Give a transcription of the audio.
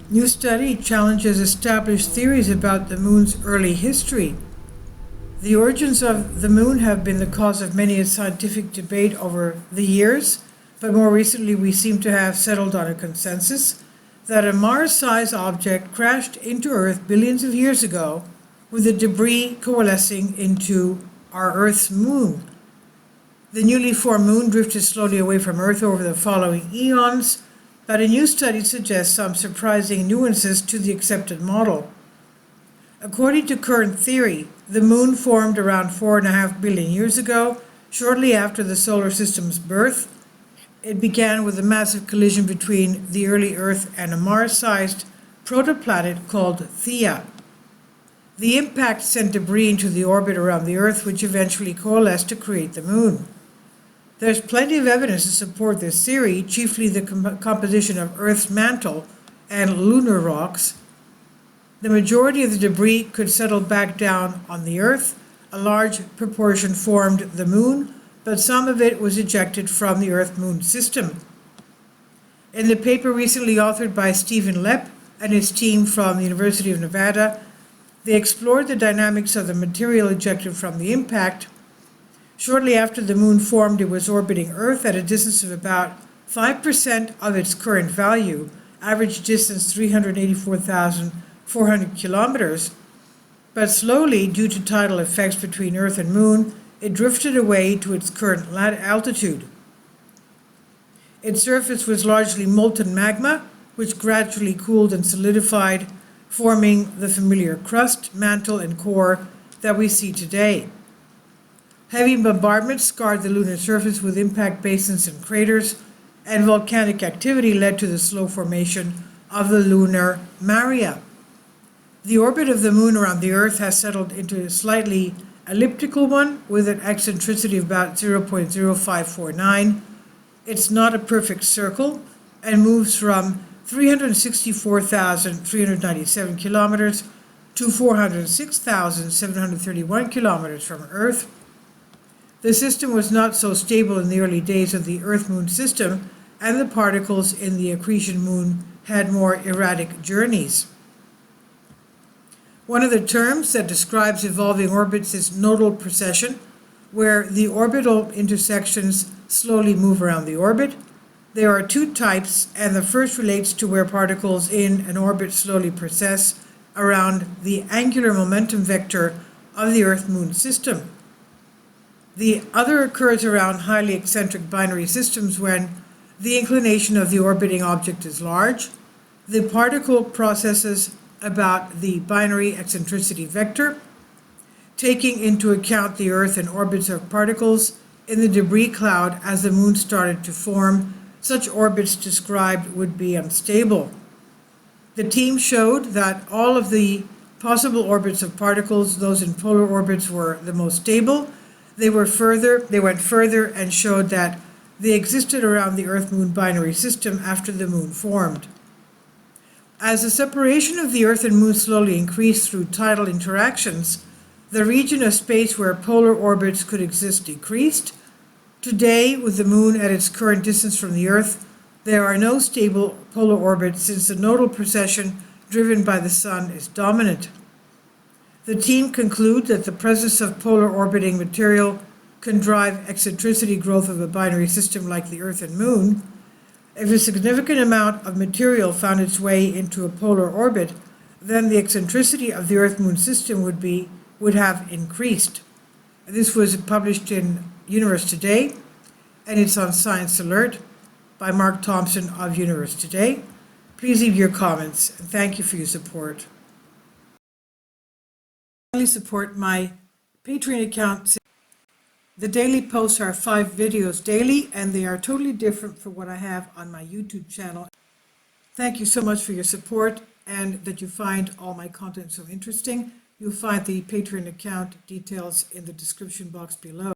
New study challenges established theories about the moon's early history. The origins of the moon have been the cause of many a scientific debate over the years, but more recently we seem to have settled on a consensus that a Mars-sized object crashed into Earth billions of years ago, with the debris coalescing into our Earth's moon. The newly formed moon drifted slowly away from Earth over the following eons, but a new study suggests some surprising nuances to the accepted model. According to current theory, the moon formed around 4.5 billion years ago, shortly after the solar system's birth. It began with a massive collision between the early Earth and a Mars-sized protoplanet called Theia. The impact sent debris into the orbit around the Earth, which eventually coalesced to create the moon. There's plenty of evidence to support this theory, chiefly the composition of Earth's mantle and lunar rocks. The majority of the debris could settle back down on the Earth. A large proportion formed the moon, but some of it was ejected from the Earth-Moon system. In the paper recently authored by Stephen Lepp and his team from the University of Nevada, they explored the dynamics of the material ejected from the impact. Shortly after the moon formed, it was orbiting Earth at a distance of about 5% of its current value, average distance 384,400 kilometers. But slowly, due to tidal effects between Earth and moon, it drifted away to its current altitude. Its surface was largely molten magma, which gradually cooled and solidified, forming the familiar crust, mantle, and core that we see today. Heavy bombardment scarred the lunar surface with impact basins and craters, and volcanic activity led to the slow formation of the lunar maria. The orbit of the moon around the Earth has settled into a slightly elliptical one with an eccentricity of about 0.0549. It's not a perfect circle and moves from 364,397 kilometers to 406,731 kilometers from Earth. The system was not so stable in the early days of the Earth-Moon system, and the particles in the accretion moon had more erratic journeys. One of the terms that describes evolving orbits is nodal precession, where the orbital intersections slowly move around the orbit. There are two types, and the first relates to where particles in an orbit slowly precess around the angular momentum vector of the Earth-Moon system. The other occurs around highly eccentric binary systems when the inclination of the orbiting object is large. The particle processes about the binary eccentricity vector, taking into account the Earth and orbits of particles in the debris cloud as the moon started to form. Such orbits described would be unstable. The team showed that all of the possible orbits of particles, those in polar orbits, were the most stable. They went further and showed that they existed around the Earth-Moon binary system after the moon formed. As the separation of the Earth and moon slowly increased through tidal interactions, the region of space where polar orbits could exist decreased. Today, with the moon at its current distance from the Earth, there are no stable polar orbits since the nodal precession driven by the Sun is dominant. The team concludes that the presence of polar orbiting material can drive eccentricity growth of a binary system like the Earth and Moon. If a significant amount of material found its way into a polar orbit, then the eccentricity of the Earth-Moon system would have increased. This was published in Universe Today, and it's on Science Alert by Mark Thompson of Universe Today. Please leave your comments, and thank you for your support. Support my Patreon account. The daily posts are 5 videos daily, and they are totally different from what I have on my YouTube channel. Thank you so much for your support and that you find all my content so interesting. You'll find the Patreon account details in the description box below.